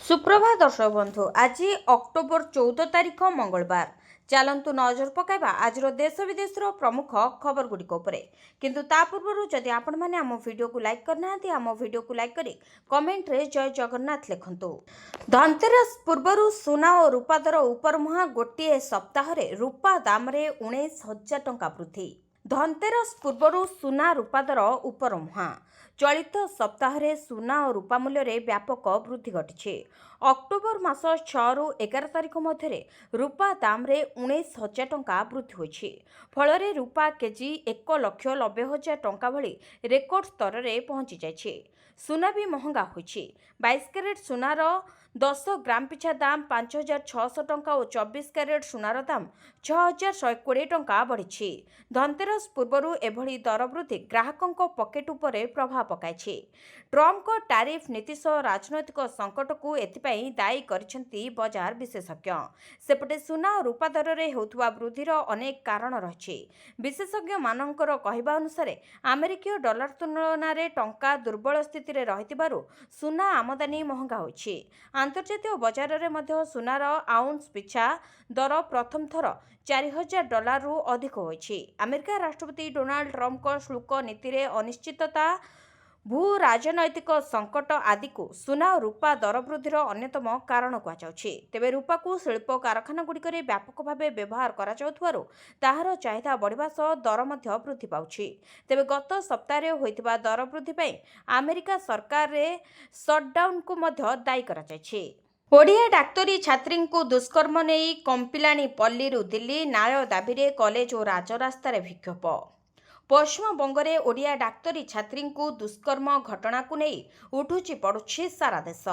सुप्रभात दर्शक बंधु आज अक्टोबर 14 तारिख मंगलवार चलतु नजर पकाइबा आज देश विदेश प्रमुख खबर गुड़िक किंतु ता पूर्व जदि आपण मैंने आम वीडियो को लाइक करना आम वीडियो को लाइक करी कमेंट रे जय जगन्नाथ लिखंतु। धनतेरस पूर्व सुना और रूपा दर उपर मुहा गोटे सप्ताह रूपा दाम रे 19,000 टंका वृद्धि। धनतेरस पूर्व सुना रूपा दर उपर मुहा चलित सप्ताह सुना और रूपा मूल्य रे व्यापक वृद्धि घटी। अक्टोबर मास 6 रु 11 तारिख मध्य रूपा दाम रे 19,000 टंका वृद्धि होछि। फल रूपा केजी 1,90,000 टंका भली रेकर्ड स्तर रे पहुंची जाइछि। सुना भी महंगा होछि। 22 कैरेट सुनार 10 ग्राम पिछा दाम 5,600 टंका और 24 कैरेट सुनार दाम 6,120 टंका बढ़ी। धनतेरस पूर्व एभली दर वृद्धि ग्राहकों पकेट उपरे प्रभाव पकाइछि। ट्रम्प को टैरिफ नीति सह राजनैतिक संकट को एथिपाई दायी करिसेंती बजार विशेषज्ञ। सेपटे सुना और रूपा दर रे हेउथुवा वृद्धिर अनेक कारण रहिछि। विशेषज्ञ मानकर कहबा अनुसार अमेरिकीय डॉलर तुलना रे टंका दुर्बल स्थिति रे रहितिबारु सुना आमदानी महंगा होछि। अंतर्जातीय बजार रे मध्य सुनार आउंस पिछा दर प्रथम थर $4,000 रु अधिक होछि। अमेरिका राष्ट्रपति डोनाल्ड ट्रम्प को शुल्क नीति रे अनिश्चितता भू राजनैतिक संकट आदि को सुना और रूपा दर वृद्धिर अन्यतम कारण कहुछि। तेबे रूपा को शिल्प कारखाना गुड़िकरे व्यापक भाव व्यवहार कराଯାउथवारु ताहार चाहिदा बढ़िबा सह दर मध्य वृद्धि पाउछि। तेबे गत सप्ताह होइतिबा दर वृद्धि पई अमेरिका सरकार रे शटडाउन को मध्य दायी कराଯାଇଛି। ओडिया डाक्तरी छात्री को दुष्कर्म नहीं कंपिलानी पल्लीरू दिल्ली न्याय दाबी कॉलेज और राजरास्तार विक्षोभ। पश्चिमबंग में ओडिया डाक्तरी छात्री को दुष्कर्म घटना को नहीं उठुची पड़ुछि सारा देश।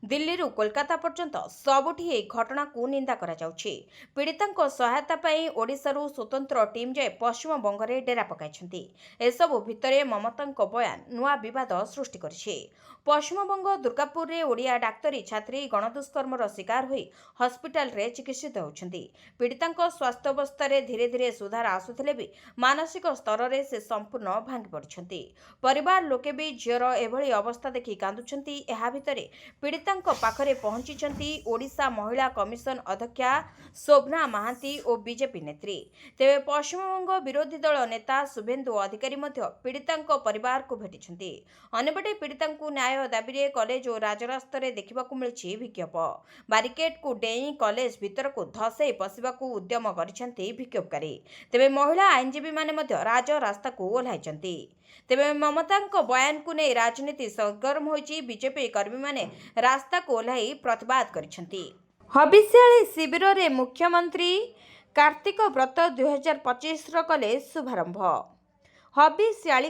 दिल्ली रु कोलकाता पर्यंत सबुठी ए घटना को निंदा करा जाउछि। पीड़िता सहायता पाई ओडिशारू स्वतंत्र टीम जाए पश्चिमबंग में डेरा पकाइछन्ति। एसबु भितरे ममता बयान नुआ विवाद सृष्टि करिछि। पश्चिमबंग दुर्गापुर में ओडिया डाक्तरी छात्री गणदुष्कर्मर शिकार होई हस्पिटाल रे चिकित्सित होउछन्ति। पीड़िता स्वास्थ्य अवस्था धीरे धीरे सुधार आसुथिले भी मानसिक स्तर रे से संपूर्ण भांगी पड़िछन्ति। परिवार लोके भी झीर एभली अवस्था देखि कांदुछन्ति। एहा भितरे पीड़िता पाखरे पहुंचिछन्ति ओडिशा महिला कमिशन अध्यक्षा शोभना महांती और बीजेपी नेत्री। तेबे पश्चिमबंग विरोधी दल नेता शुभेन्दु अधिकारी मध्य पीड़िता परिवार को भेटिछन्ति। अन्यपटे पीड़िता न्याय दाबी कॉलेज और राजरास्ता देखा मिली विक्षोभ। बारिकेड को डेई कॉलेज भीतर को धसई पशिबा उद्यम करिसेंति विक्षोभकारी। तेबे महिला आईनजीवी माने मध्य राजरास्ता को ओह्लाइछन्ति। तेबे ममता बयान को नहीं राजनीति सरगर्म होइछि। बीजेपी कर्मी माने रास्ता को ओह्लाई प्रतिवाद करिसेंति। हबिष्याली शिविर रे मुख्यमंत्री कार्तिक व्रत 2025 कले शुभारंभ। हबिष्याली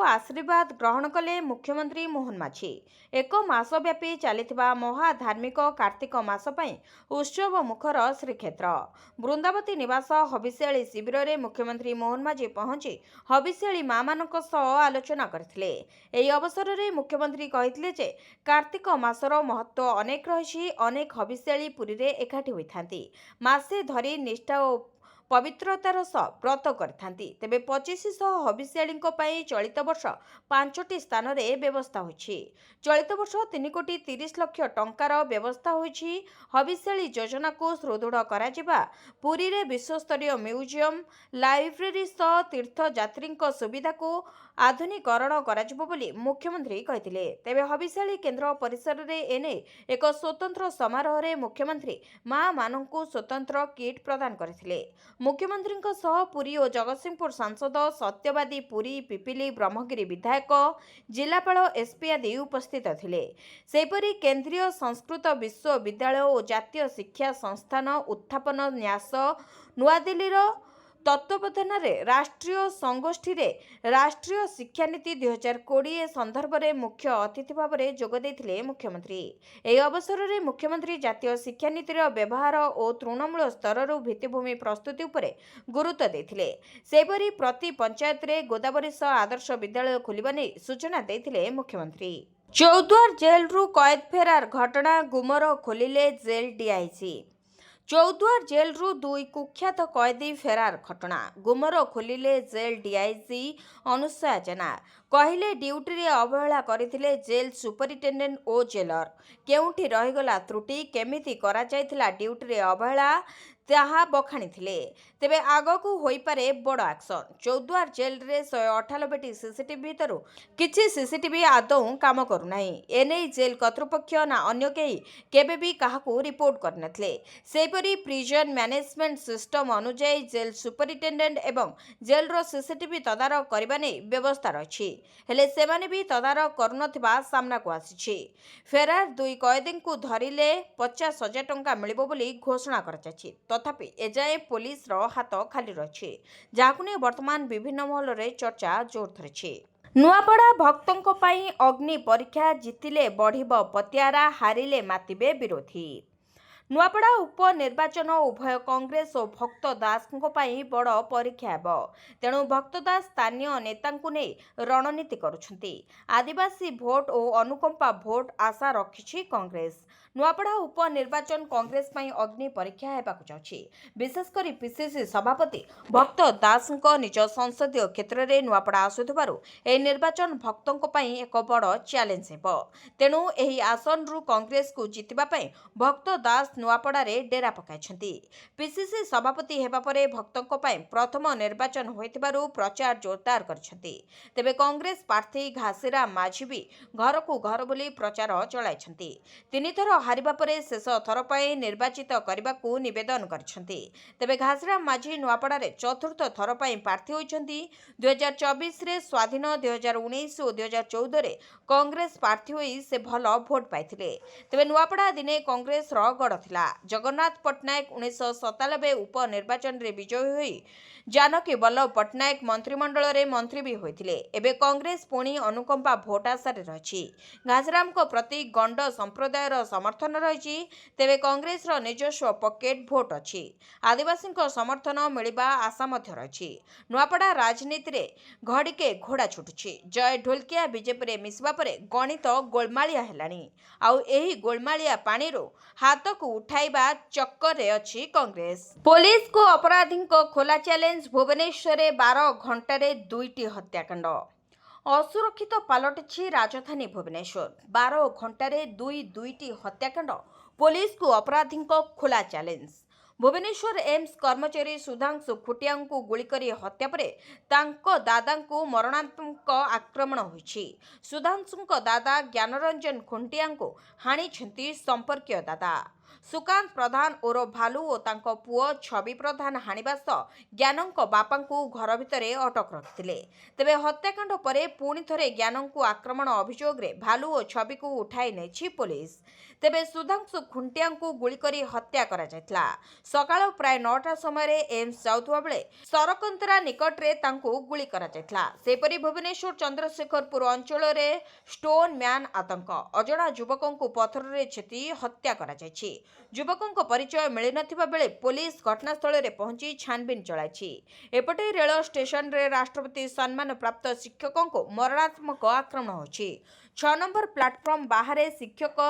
आशीर्वाद ग्रहण कले मुख्यमंत्री मोहन माझी। एक मास व्यापी चलिथिबा महाधार्मिक कार्तिक मास पई उत्सव मुखर श्रीक्षेत्र वृंदावती निवास हबिष्याली शिविर रे मुख्यमंत्री मोहन माझी पहुंची हबिष्याली मां मानक सह आलोचना करथिले। एही अवसर रे मुख्यमंत्री कहिथिले जे कार्तिक मासर महत्व अनेक रहिछि। अनेक हबिष्याली पुरी रे एकाठी होइथांती। मासे धरी निष्ठा और पवित्रतार सह व्रत करथांती। तेबे 2500 हबिष्यालींको पई चलित वर्ष 5टी स्थान रे व्यवस्था होइछि। चलित वर्ष 3,30,00,000 टंकार व्यवस्था होइछि। हबिष्याली योजना को सुदृढ़ करा जिबा पुरी रे विश्वस्तरीय म्यूजियम लाइब्रेरी सह तीर्थयात्री सुविधा को आधुनिकरण करा जिबो बोली मुख्यमंत्री कहिथिले। तेबे हबिष्याली केंद्र परिसर रे एने एक स्वतंत्र समारोह रे मुख्यमंत्री मां माननकु स्वतंत्र किट प्रदान करथिले। मुख्यमंत्री सह पुरी और जगतसिंहपुर सांसद सत्यवादी पुरी पिपिली ब्रह्मगिरी विधायक जिलापाल एसपी आदि उपस्थित थिले। सेपरी केंद्रीय संस्कृत विश्वविद्यालय और जातीय शिक्षा संस्थान उत्थापन न्यास नुआदिल्ली तत्वावधान राष्ट्रीय संगोष्ठी रे राष्ट्रीय शिक्षा नीति 2020 संदर्भ में मुख्य अतिथि भाव में जोगदेइथिले मुख्यमंत्री। एही अवसर में मुख्यमंत्री जातीय शिक्षा नीतिर व्यवहार और तृणमूल स्तर भित्तिभूमि प्रस्तुति उपरे गुरुत्व देइथिले। सेपरी प्रति पंचायत रे गोदावरी आदर्श विद्यालय खोलिबा नै सूचना देइथिले मुख्यमंत्री। चौद्वार जेल रु कैद फेरार घटना गुमर खोलिले जेल डीआईजी। चौद्वार जेल रु 2 कुख्यात कैदी फेरार घटना गुमर खोलिले जेल डीआईजी अनुसया जेना। କହିଲେ ଡ୍ୟୁଟିରେ ଅବହେଳା କରିଥିଲେ ଜେଲ୍ ସୁପରିଟେଣ୍ଡେଣ୍ଟ ଓ ଜେଲର। କେଉଁଠି ରହିଗଲା ତ୍ରୁଟି, କେମିତି କରାଯାଇଥିଲା ଡ୍ୟୁଟିରେ ଅବହେଳା ତାହା ବଖାଣିଥିଲେ। ତେବେ ଆଗକୁ ହୋଇପାରେ ବଡ଼ ଆକ୍ସନ। ଚୌଦ୍ୱାର ଜେଲ୍ରେ 198ଟି ସିସିଟିଭି ଭିତରୁ କିଛି ସିସିଟିଭି ଆଦୌ କାମ କରୁନାହିଁ। ଏନେଇ ଜେଲ୍ କର୍ତ୍ତୃପକ୍ଷ ନା ଅନ୍ୟ କେହି କେବେ ବି କାହାକୁ ରିପୋର୍ଟ କରିନଥିଲେ। ସେହିପରି ପ୍ରିଜନ ମ୍ୟାନେଜମେଣ୍ଟ ସିଷ୍ଟମ ଅନୁଯାୟୀ ଜେଲ୍ ସୁପରିଟେଣ୍ଡେଣ୍ଟ ଏବଂ ଜେଲ୍ର ସିସିଟିଭି ତଦାରଖ କରିବା ନେଇ ବ୍ୟବସ୍ଥା ରହିଛି। ହେଲେ ସେମାନେ ବି ତଦାରଖ କରୁନଥିବା ସାମ୍ନାକୁ ଆସିଛି। ଫେରାର 2 କଏଦୀଙ୍କୁ ଧରିଲେ 50,000 ଟଙ୍କା ମିଳିବ ବୋଲି ଘୋଷଣା କରାଯାଇଛି। ତଥାପି ଏଯାଏ ପୋଲିସର ହାତ ଖାଲି ରହିଛି, ଯାହାକୁ ନେଇ ବର୍ତ୍ତମାନ ବିଭିନ୍ନ ମହଲରେ ଚର୍ଚ୍ଚା ଜୋର ଧରିଛି। ନୂଆପଡ଼ା ଭକ୍ତଙ୍କ ପାଇଁ ଅଗ୍ନି ପରୀକ୍ଷା। ଜିତିଲେ ବଢ଼ିବ ପତିଆରା, ହାରିଲେ ମାତିବେ ବିରୋଧୀ। ନୂଆପଡ଼ା ଉପନିର୍ବାଚନ ଉଭୟ କଂଗ୍ରେସ ଓ ଭକ୍ତ ଦାସଙ୍କ ପାଇଁ ବଡ଼ ପରୀକ୍ଷା ହେବ। ତେଣୁ ଭକ୍ତ ଦାସ ସ୍ଥାନୀୟ ନେତାଙ୍କୁ ନେଇ ରଣନୀତି କରୁଛନ୍ତି। ଆଦିବାସୀ ଭୋଟ ଓ ଅନୁକମ୍ପା ଭୋଟ ଆଶା ରଖିଛି କଂଗ୍ରେସ। ନୂଆପଡ଼ା ଉପନିର୍ବାଚନ କଂଗ୍ରେସ ପାଇଁ ଅଗ୍ନି ପରୀକ୍ଷା ହେବାକୁ ଯାଉଛି। ବିଶେଷକରି ପିସିସି ସଭାପତି ଭକ୍ତ ଦାସଙ୍କ ନିଜ ସଂସଦୀୟ କ୍ଷେତ୍ରରେ ନୂଆପଡ଼ା ଆସୁଥିବାରୁ ଏହି ନିର୍ବାଚନ ଭକ୍ତଙ୍କ ପାଇଁ ଏକ ବଡ଼ ଚ୍ୟାଲେଞ୍ଜ ହେବ। ତେଣୁ ଏହି ଆସନରୁ କଂଗ୍ରେସକୁ ଜିତିବା ପାଇଁ ଭକ୍ତ ଦାସ ନୂଆପଡ଼ାରେ ଡେରା ପକାଇଛନ୍ତି। ପିସିସି ସଭାପତି ହେବା ପରେ ଭକ୍ତଙ୍କ ପାଇଁ ପ୍ରଥମ ନିର୍ବାଚନ ହୋଇଥିବାରୁ ପ୍ରଚାର ଜୋରଦାର କରିଛନ୍ତି। ତେବେ କଂଗ୍ରେସ ପ୍ରାର୍ଥୀ ଘାସିରାମ ମାଝୀ ବି ଘରକୁ ଘର ବୁଲି ପ୍ରଚାର ଚଳାଇଛନ୍ତି। 3 ଥର ହାରିବା ପରେ ଶେଷ ଥର ପାଇଁ ନିର୍ବାଚିତ କରିବାକୁ ନିବେଦନ କରିଛନ୍ତି। ତେବେ ଘାସିରାମ ମାଝୀ ନୂଆପଡ଼ାରେ ଚତୁର୍ଥ ଥର ପାଇଁ ପ୍ରାର୍ଥୀ ହୋଇଛନ୍ତି। 2024ରେ ସ୍ୱାଧୀନ, 2019 ଓ 2014ରେ କଂଗ୍ରେସ ପ୍ରାର୍ଥୀ ହୋଇ ସେ ଭଲ ଭୋଟ ପାଇଥିଲେ। ତେବେ ନୂଆପଡ଼ା ଦିନେ କଂଗ୍ରେସର ଗଡ଼ ଥିଲା। ଜଗନ୍ନାଥ ପଟ୍ଟନାୟକ 1997 ଉପନିର୍ବାଚନରେ ବିଜୟୀ ହୋଇ ଜାନକୀ ବଲ୍ଲଭ ପଟ୍ଟନାୟକ ମନ୍ତ୍ରିମଣ୍ଡଳରେ ମନ୍ତ୍ରୀ ବି ହୋଇଥିଲେ। ଏବେ କଂଗ୍ରେସ ପୁଣି ଅନୁକମ୍ପା ଭୋଟ ଆଶାରେ ରହିଛି। ଘାସିରାମଙ୍କ ପ୍ରତି ଗଣ୍ଡ ସମ୍ପ୍ରଦାୟର ସମର୍ଥନ ରହିଛି। ତେବେ କଂଗ୍ରେସର ନିଜସ୍ୱ ପକେଟ୍ ଭୋଟ ଅଛି। ଆଦିବାସୀଙ୍କ ସମର୍ଥନ ମିଳିବା ଆଶା ମଧ୍ୟ ରହିଛି। ନୂଆପଡ଼ା ରାଜନୀତିରେ ଘଡ଼ିକେ ଘୋଡ଼ା ଛୁଟୁଛି। ଜୟ ଢୋଲକିଆ ବିଜେପିରେ ମିଶିବା ପରେ ଗଣିତ ଗୋଳମାଳିଆ ହେଲାଣି। ଆଉ ଏହି ଗୋଳମାଳିଆ ପାଣିରୁ ହାତକୁ ଉଠାଇବା ଚକ୍କରରେ ଅଛି କଂଗ୍ରେସ। ପୋଲିସକୁ ଅପରାଧୀଙ୍କ ଖୋଲା ଚ୍ୟାଲେଞ୍ଜ। ଭୁବନେଶ୍ୱରରେ 12 ଘଣ୍ଟାରେ 2ଟି ହତ୍ୟାକାଣ୍ଡ। ଅସୁରକ୍ଷିତ ପାଲଟିଛି ରାଜଧାନୀ ଭୁବନେଶ୍ୱର। 12 ଘଣ୍ଟାରେ ଦୁଇଟି ହତ୍ୟାକାଣ୍ଡ। ପୋଲିସକୁ ଅପରାଧୀଙ୍କ ଖୋଲା ଚ୍ୟାଲେଞ୍ଜ। ଭୁବନେଶ୍ୱର ଏମ୍ସ କର୍ମଚାରୀ ସୁଧାଂଶୁ ଖୁଣ୍ଟିଆଙ୍କୁ ଗୁଳିକରି ହତ୍ୟା ପରେ ତାଙ୍କ ଦାଦାଙ୍କୁ ମରଣାନ୍ତକ ଆକ୍ରମଣ ହୋଇଛି। ସୁଧାଂଶୁଙ୍କ ଦାଦା ଜ୍ଞାନରଞ୍ଜନ ଖୁଣ୍ଟିଆଙ୍କୁ ହାଣିଛନ୍ତି ସମ୍ପର୍କୀୟ ଦାଦା। ସୁକାନ୍ତ ପ୍ରଧାନ ଓରଫ ଭାଲୁ ଓ ତାଙ୍କ ପୁଅ ଛବି ପ୍ରଧାନ ହାଣିବା ସହ ଜ୍ଞାନଙ୍କ ବାପାଙ୍କୁ ଘର ଭିତରେ ଅଟକ ରଖିଥିଲେ। ତେବେ ହତ୍ୟାକାଣ୍ଡ ପରେ ପୁଣି ଥରେ ଜ୍ଞାନଙ୍କୁ ଆକ୍ରମଣ ଅଭିଯୋଗରେ ଭାଲୁ ଓ ଛବିକୁ ଉଠାଇ ନେଇଛି ପୋଲିସ। ତେବେ ସୁଧାଂଶୁ ଖୁଣ୍ଟିଆଙ୍କୁ ଗୁଳିକରି ହତ୍ୟା କରାଯାଇଥିଲା। ସକାଳ ପ୍ରାୟ 9ଟା ସମୟରେ ଏମ୍ସ ଯାଉଥିବା ବେଳେ ସରକନ୍ତରା ନିକଟରେ ତାଙ୍କୁ ଗୁଳି କରାଯାଇଥିଲା। ସେହିପରି ଭୁବନେଶ୍ୱର ଚନ୍ଦ୍ରଶେଖରପୁର ଅଞ୍ଚଳରେ ଷ୍ଟୋନ୍ ମ୍ୟାନ୍ ଆତଙ୍କ। ଅଜଣା ଯୁବକଙ୍କୁ ପଥରରେ ଛେଚି ହତ୍ୟା କରାଯାଇଛି। ଯୁବକଙ୍କ ପରିଚୟ ମିଳିନଥିବା ବେଳେ ପୋଲିସ ଘଟଣାସ୍ଥଳରେ ପହଞ୍ଚି ଛାନଭିନ୍ ଚଳାଇଛି। ଏପଟେ ରେଳ ଷ୍ଟେସନରେ ରାଷ୍ଟ୍ରପତି ସମ୍ମାନ ପ୍ରାପ୍ତ ଶିକ୍ଷକଙ୍କୁ ମରଣାତ୍ମକ ଆକ୍ରମଣ ହୋଇଛି। 6 ନମ୍ବର ପ୍ଲାଟଫର୍ମ ବାହାରେ ଶିକ୍ଷକ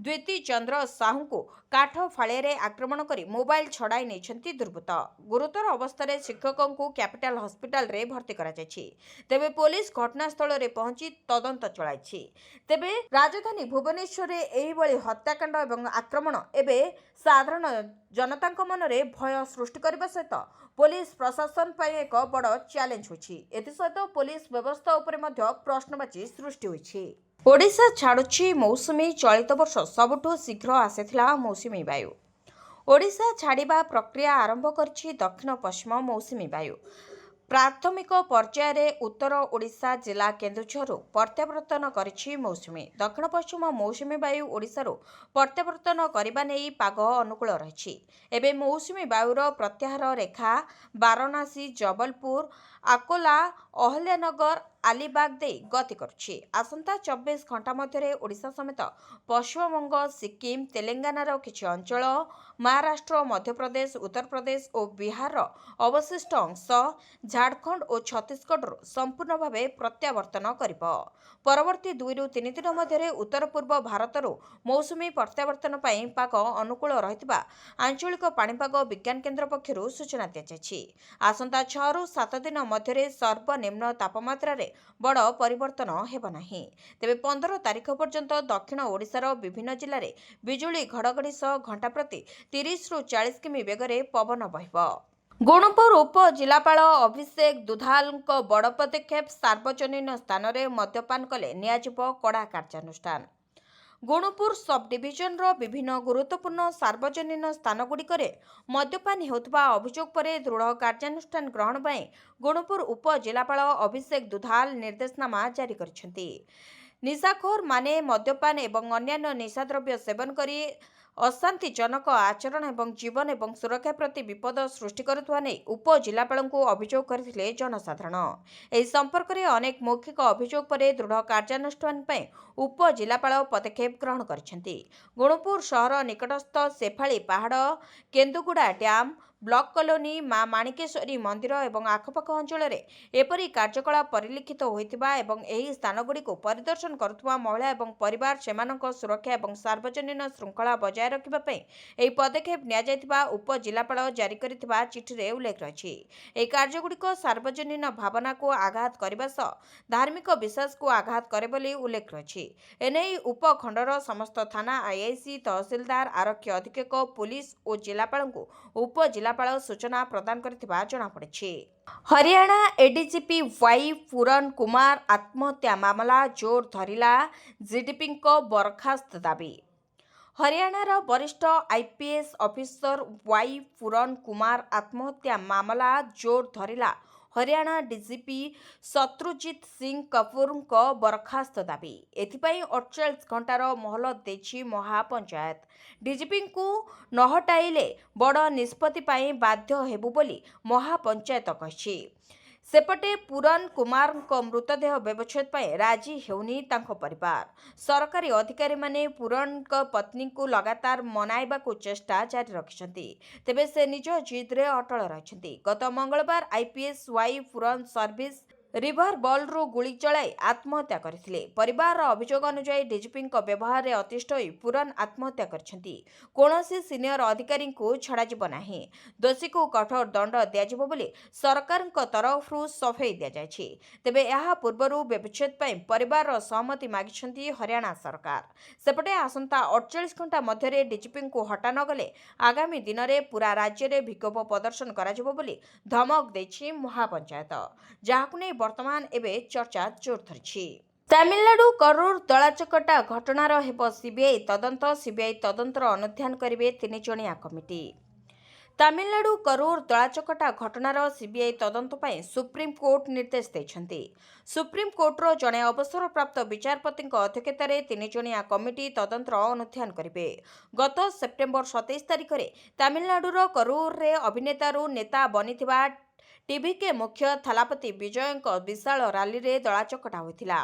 ଦ୍ୱିତି ଚନ୍ଦ୍ର ସାହୁଙ୍କୁ କାଠ ଫାଳିଆରେ ଆକ୍ରମଣ କରି ମୋବାଇଲ ଛଡ଼ାଇ ନେଇଛନ୍ତି ଦୁର୍ବୃତ୍ତ। ଗୁରୁତର ଅବସ୍ଥାରେ ଶିକ୍ଷକଙ୍କୁ କ୍ୟାପିଟାଲ ହସ୍ପିଟାଲରେ ଭର୍ତ୍ତି କରାଯାଇଛି। ତେବେ ପୋଲିସ ଘଟଣାସ୍ଥଳରେ ପହଞ୍ଚି ତଦନ୍ତ ଚଳାଇଛି। ତେବେ ରାଜଧାନୀ ଭୁବନେଶ୍ୱରରେ ଏହିଭଳି ହତ୍ୟାକାଣ୍ଡ ଏବଂ ଆକ୍ରମଣ ଏବେ ସାଧାରଣ ଜନତାଙ୍କ ମନରେ ଭୟ ସୃଷ୍ଟି କରିବା ସହିତ ପୋଲିସ ପ୍ରଶାସନ ପାଇଁ ଏକ ବଡ଼ ଚ୍ୟାଲେଞ୍ଜ ହୋଇଛି। ଏଥିସହିତ ପୋଲିସ ବ୍ୟବସ୍ଥା ଉପରେ ମଧ୍ୟ ପ୍ରଶ୍ନବାଚୀ ସୃଷ୍ଟି ହୋଇଛି। ଓଡ଼ିଶା ଛାଡ଼ୁଛି ମୌସୁମୀ। ଚଳିତ ବର୍ଷ ସବୁଠୁ ଶୀଘ୍ର ଆସିଥିଲା ମୌସୁମୀ ବାୟୁ। ଓଡ଼ିଶା ଛାଡ଼ିବା ପ୍ରକ୍ରିୟା ଆରମ୍ଭ କରିଛି ଦକ୍ଷିଣ ପଶ୍ଚିମ ମୌସୁମୀ ବାୟୁ। ପ୍ରାଥମିକ ପର୍ଯ୍ୟାୟରେ ଉତ୍ତର ଓଡ଼ିଶା ଜିଲ୍ଲା କେନ୍ଦୁଝରରୁ ପ୍ରତ୍ୟାବର୍ତ୍ତନ କରିଛି ମୌସୁମୀ। ଦକ୍ଷିଣ ପଶ୍ଚିମ ମୌସୁମୀ ବାୟୁ ଓଡ଼ିଶାରୁ ପ୍ରତ୍ୟାବର୍ତ୍ତନ କରିବା ନେଇ ପାଗ ଅନୁକୂଳ ରହିଛି। ଏବେ ମୌସୁମୀ ବାୟୁର ପ୍ରତ୍ୟାହାର ରେଖା ବାରାଣସୀ, ଜବଲପୁର, ଆକୋଲା, ଅହଲ୍ୟାନଗର, ଆଲିବାଗ ଦେଇ ଗତି କରୁଛି। ଆସନ୍ତା 24 ଘଣ୍ଟା ମଧ୍ୟରେ ଓଡ଼ିଶା ସମେତ ପଶ୍ଚିମବଙ୍ଗ, ସିକିମ, ତେଲେଙ୍ଗାନାର କିଛି ଅଞ୍ଚଳ, ମହାରାଷ୍ଟ୍ର, ମଧ୍ୟପ୍ରଦେଶ, ଉତ୍ତରପ୍ରଦେଶ ଓ ବିହାରର ଅବଶିଷ୍ଟ ଅଂଶ, ଝାଡ଼ଖଣ୍ଡ ଓ ଛତିଶଗଡ଼ରୁ ସମ୍ପୂର୍ଣ୍ଣ ଭାବେ ପ୍ରତ୍ୟାବର୍ତ୍ତନ କରିବ। ପରବର୍ତ୍ତୀ 2ରୁ 3 ଦିନ ମଧ୍ୟରେ ଉତ୍ତର ପୂର୍ବ ଭାରତରୁ ମୌସୁମୀ ପ୍ରତ୍ୟାବର୍ତ୍ତନ ପାଇଁ ପାଗ ଅନୁକୂଳ ରହିଥିବା ଆଞ୍ଚଳିକ ପାଣିପାଗ ବିଜ୍ଞାନ କେନ୍ଦ୍ର ପକ୍ଷରୁ ସୂଚନା ଦିଆଯାଇଛି। ଆସନ୍ତା 6ରୁ 7 ଦିନ ମଧ୍ୟରେ ସର୍ବନିମ୍ନ ତାପମାତ୍ରାରେ ବଡ଼ ପରିବର୍ତ୍ତନ ହେବ ନାହିଁ। ତେବେ 15 ତାରିଖ ପର୍ଯ୍ୟନ୍ତ ଦକ୍ଷିଣ ଓଡ଼ିଶାର ବିଭିନ୍ନ ଜିଲ୍ଲାରେ ବିଜୁଳି ଘଡ଼ଘଡ଼ି ସହ ଘଣ୍ଟା ପ୍ରତି 30ରୁ 40 କିମି ବେଗରେ ପବନ ବହିବ। ଗୁଣୁପୁର ଉପଜିଲ୍ଲାପାଳ ଅଭିଷେକ ଦୁଧାଲଙ୍କ ବଡ଼ ପଦକ୍ଷେପ, ସାର୍ବଜନୀନ ସ୍ଥାନରେ ମଦ୍ୟପାନ କଲେ ନିଆଯିବ କଡ଼ା କାର୍ଯ୍ୟାନୁଷ୍ଠାନ। ଗୁଣୁପୁର ସବ୍ ଡିଭିଜନର ବିଭିନ୍ନ ଗୁରୁତ୍ୱପୂର୍ଣ୍ଣ ସାର୍ବଜନୀନ ସ୍ଥାନଗୁଡ଼ିକରେ ମଦ୍ୟପାନ ହେଉଥିବା ଅଭିଯୋଗ ପରେ ଦୃଢ଼ କାର୍ଯ୍ୟାନୁଷ୍ଠାନ ଗ୍ରହଣ ପାଇଁ ଗୁଣୁପୁର ଉପଜିଲ୍ଲାପାଳ ଅଭିଷେକ ଦୁଧାଲ ନିର୍ଦ୍ଦେଶନାମା ଜାରି କରିଛନ୍ତି। ନିଶାଖୋରମାନେ ମଦ୍ୟପାନ ଏବଂ ଅନ୍ୟାନ୍ୟ ନିଶାଦ୍ରବ୍ୟ ସେବନ କରି ଅଶାନ୍ତିଜନକ ଆଚରଣ ଏବଂ ଜୀବନ ଏବଂ ସୁରକ୍ଷା ପ୍ରତି ବିପଦ ସୃଷ୍ଟି କରୁଥିବା ନେଇ ଉପଜିଲ୍ଲାପାଳଙ୍କୁ ଅଭିଯୋଗ କରିଥିଲେ ଜନସାଧାରଣ। ଏହି ସମ୍ପର୍କରେ ଅନେକ ମୌଖିକ ଅଭିଯୋଗ ପରେ ଦୃଢ଼ କାର୍ଯ୍ୟାନୁଷ୍ଠାନ ପାଇଁ ଉପଜିଲ୍ଲାପାଳ ପଦକ୍ଷେପ ଗ୍ରହଣ କରିଛନ୍ତି। ଗୁଣୁପୁର ସହର ନିକଟସ୍ଥ ସେଫାଳି ପାହାଡ଼, କେନ୍ଦୁଗୁଡ଼ା ଡ୍ୟାମ୍, ବ୍ଲକ କଲୋନୀ, ମା ମାଣିକେଶ୍ୱରୀ ମନ୍ଦିର ଏବଂ ଆଖପାଖ ଅଞ୍ଚଳରେ ଏପରି କାର୍ଯ୍ୟକଳାପ ପରିଲକ୍ଷିତ ହୋଇଥିବା ଏବଂ ଏହି ସ୍ଥାନଗୁଡ଼ିକୁ ପରିଦର୍ଶନ କରୁଥିବା ମହିଳା ଏବଂ ପରିବାର ସେମାନଙ୍କ ସୁରକ୍ଷା ଏବଂ ସାର୍ବଜନୀନ ଶୃଙ୍ଖଳା ବଜାୟ ରଖିବା ପାଇଁ ଏହି ପଦକ୍ଷେପ ନିଆଯାଇଥିବା ଉପଜିଲ୍ଲାପାଳ ଜାରି କରିଥିବା ଚିଠିରେ ଉଲ୍ଲେଖ ରହିଛି। ଏହି କାର୍ଯ୍ୟଗୁଡ଼ିକ ସାର୍ବଜନୀନ ଭାବନାକୁ ଆଘାତ କରିବା ସହ ଧାର୍ମିକ ବିଶ୍ୱାସକୁ ଆଘାତ କରେ ବୋଲି ଉଲ୍ଲେଖ ରହିଛି। ଏନେଇ ଉପଖଣ୍ଡର ସମସ୍ତ ଥାନା, ଆଇଆଇସି, ତହସିଲଦାର, ଆରକ୍ଷୀ ଅଧୀକ୍ଷକ, ପୁଲିସ ଓ ଜିଲ୍ଲାପାଳଙ୍କୁ ଉପଜିଲ୍ଲାପାଳ ସୂଚନା ପ୍ରଦାନ କରିଥିବା ଜଣାପଡ଼ିଛି। Haryana ADGP Y Pooran Kumar ଆତ୍ମହତ୍ୟା ମାମଲା ଜୋର ଧରିଲା, ଜିଡିପିଙ୍କ ବରଖାସ୍ତ ଦାବି। ହରିୟାଣାର ବରିଷ୍ଠ IPS officer Y Pooran Kumar ଆତ୍ମହତ୍ୟା ମାମଲା ଜୋର ଧରିଲା। ହରିୟାଣା ଡିଜିପି ଶତ୍ରୁଜିତ ସିଂ କପୁରଙ୍କ ବରଖାସ୍ତ ଦାବି। ଏଥିପାଇଁ 48 ଘଣ୍ଟାର ମହଲତ ଦେଇଛି ମହାପଞ୍ଚାୟତ। ଡିଜିପିଙ୍କୁ ନ ହଟାଇଲେ ବଡ଼ ନିଷ୍ପତ୍ତି ପାଇଁ ବାଧ୍ୟ ହେବୁ ବୋଲି ମହାପଞ୍ଚାୟତ କହିଛି। ସେପଟେ ପୂରନ କୁମାରଙ୍କ ମୃତଦେହ ବ୍ୟବଚ୍ଛେଦ ପାଇଁ ରାଜି ହେଉନି ତାଙ୍କ ପରିବାର। ସରକାରୀ ଅଧିକାରୀମାନେ ପୂରନଙ୍କ ପତ୍ନୀଙ୍କୁ ଲଗାତାର ମନାଇବାକୁ ଚେଷ୍ଟା ଜାରି ରଖିଛନ୍ତି। ତେବେ ସେ ନିଜ ଜିଦ୍ରେ ଅଟଳ ରହିଛନ୍ତି। ଗତ ମଙ୍ଗଳବାର ଆଇପିଏସ୍ ୱାଇ ପୂରନ ସର୍ଭିସ ରିଭଲଭରରୁ ଗୁଳି ଚଳାଇ ଆତ୍ମହତ୍ୟା କରିଥିଲେ। ପରିବାରର ଅଭିଯୋଗ ଅନୁଯାୟୀ ଡିଜିପିଙ୍କ ବ୍ୟବହାରରେ ଅତିଷ୍ଠ ହୋଇ ପୂରନ ଆତ୍ମହତ୍ୟା କରିଛନ୍ତି। କୌଣସି ସିନିୟର ଅଧିକାରୀଙ୍କୁ ଛଡ଼ାଯିବ ନାହିଁ। ଦୋଷୀକୁ କଠୋର ଦଣ୍ଡ ଦିଆଯିବ ବୋଲି ସରକାରଙ୍କ ତରଫରୁ ସଫେଇ ଦିଆଯାଇଛି। ତେବେ ଏହା ପୂର୍ବରୁ ବ୍ୟବଚ୍ଛେଦ ପାଇଁ ପରିବାରର ସହମତି ମାଗିଛନ୍ତି ହରିୟାଣା ସରକାର। ସେପଟେ ଆସନ୍ତା 48 ଘଣ୍ଟା ମଧ୍ୟରେ ଡିଜିପିଙ୍କୁ ହଟା ନ ଗଲେ ଆଗାମୀ ଦିନରେ ପୁରା ରାଜ୍ୟରେ ବିକ୍ଷୋଭ ପ୍ରଦର୍ଶନ କରାଯିବ ବୋଲି ଧମକ ଦେଇଛି ମହାପଞ୍ଚାୟତ, ଯାହାକୁ ନେଇ ବର୍ତ୍ତମାନ ଏବେ ଚର୍ଚ୍ଚା ଜୋର ଧରିଛି। ତାମିଲନାଡୁ କରୂର ଦଳାଚକଟା ଘଟଣାର ହେବ ସିବିଆଇ ତଦନ୍ତ। ସିବିଆଇ ତଦନ୍ତର ଅନୁଧ୍ୟାନ କରିବେ 3 ଜଣିଆ କମିଟି। ତାମିଲନାଡୁ କରୂର ଦଳାଚକଟା ଘଟଣାର ସିବିଆଇ ତଦନ୍ତ ପାଇଁ ସୁପ୍ରିମକୋର୍ଟ ନିର୍ଦ୍ଦେଶ ଦେଇଛନ୍ତି। ସୁପ୍ରିମକୋର୍ଟର ଜଣେ ଅବସରପ୍ରାପ୍ତ ବିଚାରପତିଙ୍କ ଅଧ୍ୟକ୍ଷତାରେ 3 ଜଣିଆ କମିଟି ତଦନ୍ତର ଅନୁଧ୍ୟାନ କରିବେ। ଗତ ସେପ୍ଟେମ୍ବର 27 ତାରିଖରେ ତାମିଲନାଡୁର କରୂରରେ ଅଭିନେତାରୁ ନେତା ବନିଥିବା ଟିଭିକେ ମୁଖ୍ୟ ଥାଲାପତି ବିଜୟଙ୍କ ବିଶାଳ ରାଲିରେ ଦଳାଚକଟା ହୋଇଥିଲା।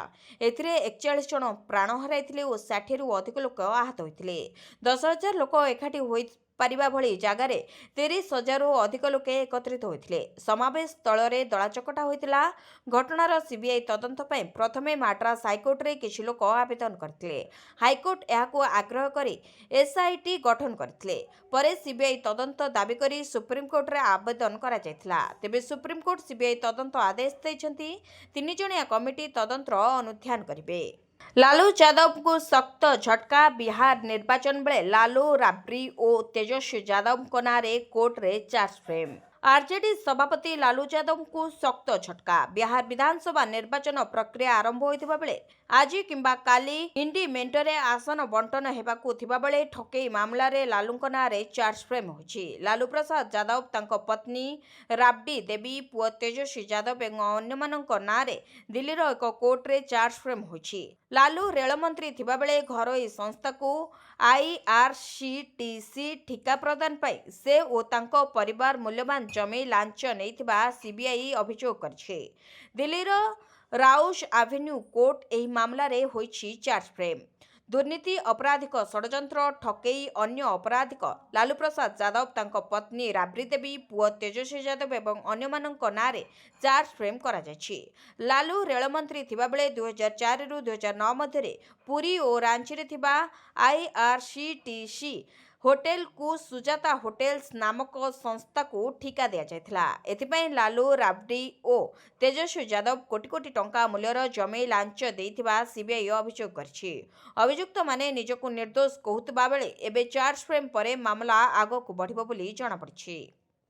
ଏଥିରେ 41 ଜଣ ପ୍ରାଣ ହରାଇଥିଲେ ଓ 60ରୁ ଅଧିକ ଲୋକ ଆହତ ହୋଇଥିଲେ। 10,000 ଲୋକ ଏକାଠି ହୋଇପାରିବା ଭଳି ଜାଗାରେ 30,000ରୁ ଅଧିକ ଲୋକେ ଏକତ୍ରିତ ହୋଇଥିଲେ। ସମାବେଶ ସ୍ଥଳରେ ଦଳାଚକଟା ହୋଇଥିଲା। ଘଟଣାର ସିବିଆଇ ତଦନ୍ତ ପାଇଁ ପ୍ରଥମେ ମାଡ୍ରାସ ହାଇକୋର୍ଟରେ କିଛି ଲୋକ ଆବେଦନ କରିଥିଲେ। ହାଇକୋର୍ଟ ଏହାକୁ ଆଗ୍ରହ କରି ଏସ୍ଆଇଟି ଗଠନ କରିଥିଲେ। ପରେ ସିବିଆଇ ତଦନ୍ତ ଦାବି କରି ସୁପ୍ରିମକୋର୍ଟରେ ଆବେଦନ କରାଯାଇଥିଲା। ତେବେ ସୁପ୍ରିମକୋର୍ଟ ସିବିଆଇ ତଦନ୍ତ ଆଦେଶ ଦେଇଛନ୍ତି। 3 ଜଣିଆ କମିଟି ତଦନ୍ତର ଅନୁଧ୍ୟାନ କରିବେ। ଲାଲୁ ଯାଦବଙ୍କୁ ଶକ୍ତ ଝଟକା। ବିହାର ନିର୍ବାଚନ ବେଳେ ଲାଲୁ, ରାବ୍ରି ଓ ତେଜସ୍ୱୀ ଯାଦବଙ୍କ ନାଁରେ କୋର୍ଟରେ ଚାର୍ଜ ଫ୍ରେମ୍। ଆରଜେଡି ସଭାପତି ଲାଲୁ ଯାଦବଙ୍କୁ ଶକ୍ତ ଝଟକା। ବିହାର ବିଧାନସଭା ନିର୍ବାଚନ ପ୍ରକ୍ରିୟା ଆରମ୍ଭ ହୋଇଥିବା ବେଳେ ଆଜି କିମ୍ବା କାଲି ଇଣ୍ଡିମେଣ୍ଟରେ ଆସନ ବଣ୍ଟନ ହେବାକୁ ଥିବାବେଳେ ଠକେଇ ମାମଲାରେ ଲାଲୁଙ୍କ ନାଁରେ ଚାର୍ଜ ଫ୍ରେମ୍ ହୋଇଛି। ଲାଲୁ ପ୍ରସାଦ ଯାଦବ, ତାଙ୍କ ପତ୍ନୀ ରାବ୍ଡି ଦେବୀ, ପୁଅ ତେଜସ୍ୱୀ ଯାଦବ ଏବଂ ଅନ୍ୟମାନଙ୍କ ନାଁରେ ଦିଲ୍ଲୀର ଏକ କୋର୍ଟରେ ଚାର୍ଜ ଫ୍ରେମ୍ ହୋଇଛି। ଲାଲୁ ରେଳମନ୍ତ୍ରୀ ଥିବାବେଳେ ଘରୋଇ ସଂସ୍ଥାକୁ ଆଇଆରସିଟିସି ଠିକା ପ୍ରଦାନ ପାଇଁ ସେ ଓ ତାଙ୍କ ପରିବାର ମୂଲ୍ୟବାନ ଜମି ଲାଞ୍ଚ ନେଇଥିବା ସିବିଆଇ ଅଭିଯୋଗ କରିଛି। ଦିଲ୍ଲୀର ରାଉସ ଆଭେନ୍ୟୁ କୋର୍ଟ ଏହି ମାମଲାରେ ହୋଇଛି ଚାର୍ଜ ଫ୍ରେମ୍। ଦୁର୍ନୀତି, ଅପରାଧିକ ଷଡ଼ଯନ୍ତ୍ର, ଠକେଇ, ଅନ୍ୟ ଅପରାଧିକ ଲାଲୁ ପ୍ରସାଦ ଯାଦବ, ତାଙ୍କ ପତ୍ନୀ ରାବ୍ରି ଦେବୀ, ପୁଅ ତେଜସ୍ୱୀ ଯାଦବ ଏବଂ ଅନ୍ୟମାନଙ୍କ ନାଁରେ ଚାର୍ଜ ଫ୍ରେମ୍ କରାଯାଇଛି। ଲାଲୁ ରେଳମନ୍ତ୍ରୀ ଥିବାବେଳେ 2004ରୁ 2009 ମଧ୍ୟରେ ପୁରୀ ଓ ରାଞ୍ଚିରେ ଥିବା ଆଇଆରସିଟିସି ହୋଟେଲ को ସୁଜାତା ହୋଟେଲ୍ସ ନାମକ ସଂସ୍ଥାକୁ ଠିକା ଦିଆଯାଇଥିଲା। ଏଥିପାଇଁ ଲାଲୁ ରାବଡି ଓ ତେଜସ୍ୱୀ ଯାଦବ କୋଟି କୋଟି ଟଙ୍କା ମୂଲ୍ୟର ଜମି ଲାଞ୍ଚ ଦେଇଥିବା ସିବିଆଇ ଅଭିଯୋଗ କରିଛି। ଅଭିଯୁକ୍ତମାନେ ନିଜକୁ ନିର୍ଦ୍ଦୋଷ କହୁଥିବା ବେଳେ ଏବେ ଚାର୍ଜ ଫ୍ରେମ୍ ପରେ ମାମଲା ଆଗକୁ ବଢ଼ିବ ବୋଲି ଜଣାପଡ଼ିଛି।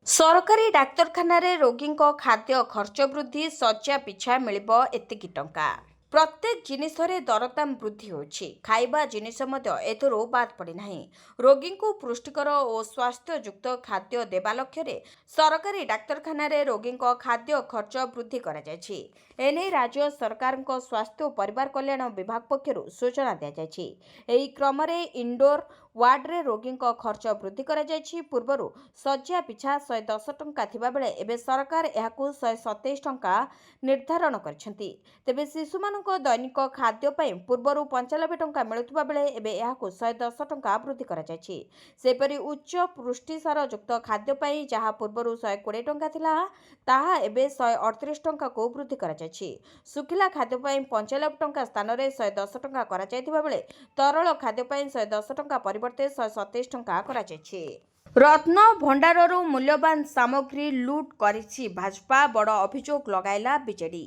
ସରକାରୀ ଡାକ୍ତରଖାନାରେ ରୋଗୀଙ୍କ ଖାଦ୍ୟ ଖର୍ଚ୍ଚ ବୃଦ୍ଧି, ଶଯ୍ୟା ପିଛା ମିଳିବ ଏତିକି ଟଙ୍କା। ପ୍ରତ୍ୟେକ ଜିନିଷରେ ଦରଦାମ ବୃଦ୍ଧି ହେଉଛି। ଖାଇବା ଜିନିଷ ମଧ୍ୟ ଏଥିରୁ ବାଦ୍ ପଡ଼ିନାହିଁ। ରୋଗୀଙ୍କୁ ପୁଷ୍ଟିକର ଓ ସ୍ୱାସ୍ଥ୍ୟଯୁକ୍ତ ଖାଦ୍ୟ ଦେବା ଲକ୍ଷ୍ୟରେ ସରକାରୀ ଡାକ୍ତରଖାନାରେ ରୋଗୀଙ୍କ ଖାଦ୍ୟ ଖର୍ଚ୍ଚ ବୃଦ୍ଧି କରାଯାଇଛି। ଏନେଇ ରାଜ୍ୟ ସରକାରଙ୍କ ସ୍ୱାସ୍ଥ୍ୟ ଓ ପରିବାର କଲ୍ୟାଣ ବିଭାଗ ପକ୍ଷରୁ ସୂଚନା ଦିଆଯାଇଛି। ଏହି କ୍ରମରେ ଇଣ୍ଡୋର ୱାର୍ଡରେ ରୋଗୀଙ୍କ ଖର୍ଚ୍ଚ ବୃଦ୍ଧି କରାଯାଇଛି। ପୂର୍ବରୁ ଶଯ୍ୟା ପିଛା 110 ଟଙ୍କା ଥିବାବେଳେ ଏବେ ସରକାର ଏହାକୁ 127 ଟଙ୍କା ନିର୍ଦ୍ଧାରଣ କରିଛନ୍ତି। ତେବେ ଶିଶୁମାନଙ୍କ ଦୈନିକ ଖାଦ୍ୟ ପାଇଁ ପୂର୍ବରୁ 95 ଟଙ୍କା ମିଳୁଥିବା ବେଳେ ଏବେ ଏହାକୁ 110 ଟଙ୍କା ବୃଦ୍ଧି କରାଯାଇଛି। ସେହିପରି ଉଚ୍ଚ ପୁଷ୍ଟିସାର ଯୁକ୍ତ ଖାଦ୍ୟ ପାଇଁ ଯାହା ପୂର୍ବରୁ 120 ଟଙ୍କା ଥିଲା, ତାହା ଏବେ 138 ଟଙ୍କାକୁ ବୃଦ୍ଧି କରାଯାଇଛି। ଶୁଖିଲା ଖାଦ୍ୟ ପାଇଁ 95 ଟଙ୍କା ସ୍ଥାନରେ 110 ଟଙ୍କା କରାଯାଇଥିବା ବେଳେ ତରଳ ଖାଦ୍ୟ ପାଇଁ 110 ଟଙ୍କା ପରିବର୍ତ୍ତେ 127 ଟଙ୍କା କରାଯାଇଛି। ରତ୍ନ ଭଣ୍ଡାରରୁ ମୂଲ୍ୟବାନ ସାମଗ୍ରୀ ଲୁଟ୍ କରିଛି ଭାଜପା, ବଡ଼ ଅଭିଯୋଗ ଲଗାଇଲା ବିଜେଡି।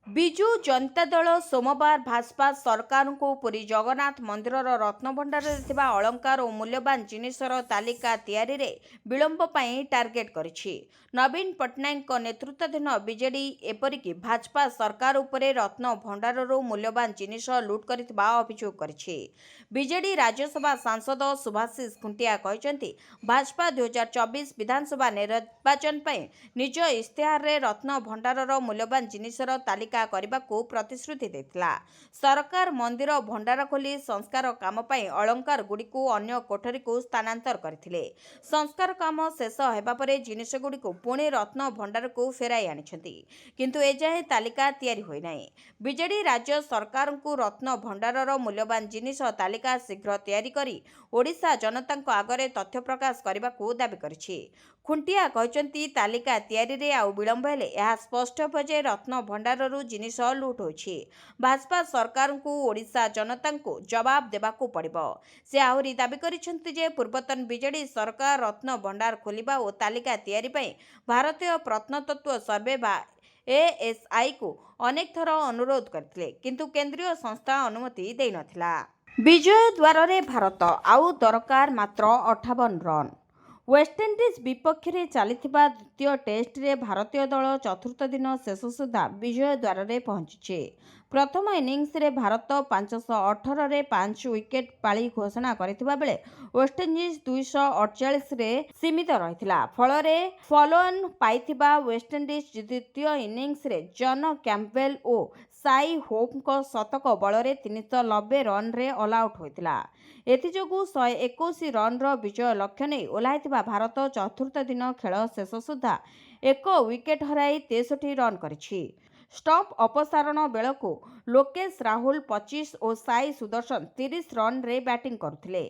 ବିଜୁ ଜନତା ଦଳ ସୋମବାର ଭାଜପା ସରକାରଙ୍କୁ ପୁରୀ ଜଗନ୍ନାଥ ମନ୍ଦିରର ରତ୍ନଭଣ୍ଡାରରେ ଥିବା ଅଳଙ୍କାର ଓ ମୂଲ୍ୟବାନ ଜିନିଷର ତାଲିକା ତିଆରିରେ ବିଳମ୍ବ ପାଇଁ ଟାର୍ଗେଟ କରିଛି। ନବୀନ ପଟ୍ଟନାୟକଙ୍କ ନେତୃତ୍ୱାଧୀନ ବିଜେଡି ଏପରିକି ଭାଜପା ସରକାର ଉପରେ ରତ୍ନ ଭଣ୍ଡାରରୁ ମୂଲ୍ୟବାନ ଜିନିଷ ଲୁଟ୍ କରିଥିବା ଅଭିଯୋଗ କରିଛି। ବିଜେଡି ରାଜ୍ୟସଭା ସାଂସଦ ସୁଭାଶିଷ ଖୁଣ୍ଟିଆ କହିଛନ୍ତି, ଭାଜପା 2024 ବିଧାନସଭା ନିର୍ବାଚନ ପାଇଁ ନିଜ ଇସ୍ତାହାରରେ ରତ୍ନ ଭଣ୍ଡାରର ମୂଲ୍ୟବାନ ଜିନିଷର ତାଲିକା କରିବାକୁ ପ୍ରତିଶ୍ରୁତି ଦେଇଥିଲା। ସରକାର ମନ୍ଦିର ଭଣ୍ଡାର ଖୋଲି ସଂସ୍କାର କାମ ପାଇଁ ଅଳଙ୍କାର ଗୁଡ଼ିକୁ ଅନ୍ୟ କୋଠରୀକୁ ସ୍ଥାନାନ୍ତର କରିଥିଲେ। ସଂସ୍କାର କାମ ଶେଷ ହେବା ପରେ ଜିନିଷଗୁଡ଼ିକୁ ପୁଣି ରତ୍ନ ଭଣ୍ଡାରକୁ ଫେରାଇ ଆଣିଛନ୍ତି। କିନ୍ତୁ ଏଯାଏଁ ତାଲିକା ତିଆରି ହୋଇନାହିଁ। ବିଜେଡି ରାଜ୍ୟ ସରକାରଙ୍କୁ ରତ୍ନ ଭଣ୍ଡାରର ମୂଲ୍ୟବାନ ଜିନିଷ ତାଲିକା ଶୀଘ୍ର ତିଆରି କରି ଓଡ଼ିଶା ଜନତାଙ୍କ ଆଗରେ ତଥ୍ୟ ପ୍ରକାଶ କରିବାକୁ ଦାବି କରିଛି। ଖୁଣ୍ଟିଆ କହିଛନ୍ତି, ତାଲିକା ତିଆରିରେ ଆଉ ବିଳମ୍ବ ହେଲେ ଏହା ସ୍ପଷ୍ଟ ହେବ ଯେ ରତ୍ନ ଭଣ୍ଡାରରୁ ଜିନିଷ ଲୁଟ୍ ହୋଇଛି। ଭାଜପା ସରକାରଙ୍କୁ ଓଡ଼ିଶା ଜନତାଙ୍କୁ ଜବାବ ଦେବାକୁ ପଡ଼ିବ। ସେ ଆହୁରି ଦାବି କରିଛନ୍ତି ଯେ ପୂର୍ବତନ ବିଜେଡି ସରକାର ରତ୍ନ ଭଣ୍ଡାର ଖୋଲିବା ଓ ତାଲିକା ତିଆରି ପାଇଁ ଭାରତୀୟ ପ୍ରତ୍ନତତ୍ତ୍ୱ ସର୍ଭେ ବା ASIକୁ ଅନେକ ଥର ଅନୁରୋଧ କରିଥିଲେ, କିନ୍ତୁ କେନ୍ଦ୍ରୀୟ ସଂସ୍ଥା ଅନୁମତି ଦେଇନଥିଲା। ବିଜୟ ଦ୍ୱାରରେ ଭାରତ, ଆଉ ଦରକାର ମାତ୍ର 58 ରନ୍। ୱେଷ୍ଟଇଣ୍ଡିଜ୍ ବିପକ୍ଷରେ ଚାଲିଥିବା ଦ୍ୱିତୀୟ ଟେଷ୍ଟରେ ଭାରତୀୟ ଦଳ ଚତୁର୍ଥ ଦିନ ଶେଷ ସୁଦ୍ଧା ବିଜୟ ଦ୍ୱାରରେ ପହଞ୍ଚିଛି। ପ୍ରଥମ ଇନିଂସରେ ଭାରତ 518ରେ 5 ୱିକେଟ୍ ପାଳି ଘୋଷଣା କରିଥିବା ବେଳେ ୱେଷ୍ଟଇଣ୍ଡିଜ୍ 248ରେ ସୀମିତ ରହିଥିଲା। ଫଳରେ ଫଲୋଅନ୍ ପାଇଥିବା ୱେଷ୍ଟଇଣ୍ଡିଜ୍ ଦ୍ୱିତୀୟ ଇନିଂସରେ ଜନ୍ କ୍ୟାମ୍ପବେଲ୍ ଓ ସାଇ ହୋପଙ୍କ ଶତକ ବଳରେ 390 ରନ୍ରେ ଅଲ୍ଆଉଟ୍ ହୋଇଥିଲା। ଏଥିଯୋଗୁଁ 121 ରନ୍ର ବିଜୟ ଲକ୍ଷ୍ୟ ନେଇ ଓହ୍ଲାଇଥିବା ଭାରତ ଚତୁର୍ଥ ଦିନ ଖେଳ ଶେଷ ସୁଦ୍ଧା 1 ୱିକେଟ୍ ହରାଇ 63 ରନ୍ କରିଛି। ଷ୍ଟମ୍ପ ଅପସାରଣ ବେଳକୁ ଲୋକେଶ ରାହୁଲ 25 ଓ ସାଇ ସୁଦର୍ଶନ 30 ରନ୍ରେ ବ୍ୟାଟିଂ କରୁଥିଲେ।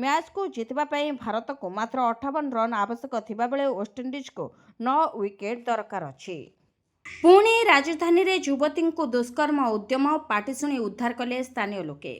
ମ୍ୟାଚ୍କୁ ଜିତିବା ପାଇଁ ଭାରତକୁ ମାତ୍ର 58 ରନ୍ ଆବଶ୍ୟକ ଥିବାବେଳେ ୱେଷ୍ଟଇଣ୍ଡିଜ୍କୁ 9 ୱିକେଟ୍ ଦରକାର ଅଛି। ପୁଣି ରାଜଧାନୀରେ ଯୁବତୀଙ୍କୁ ଦୁଷ୍କର୍ମ ଉଦ୍ୟମ, ପାଟିଶୁଣି ଉଦ୍ଧାର କଲେ ସ୍ଥାନୀୟ ଲୋକେ।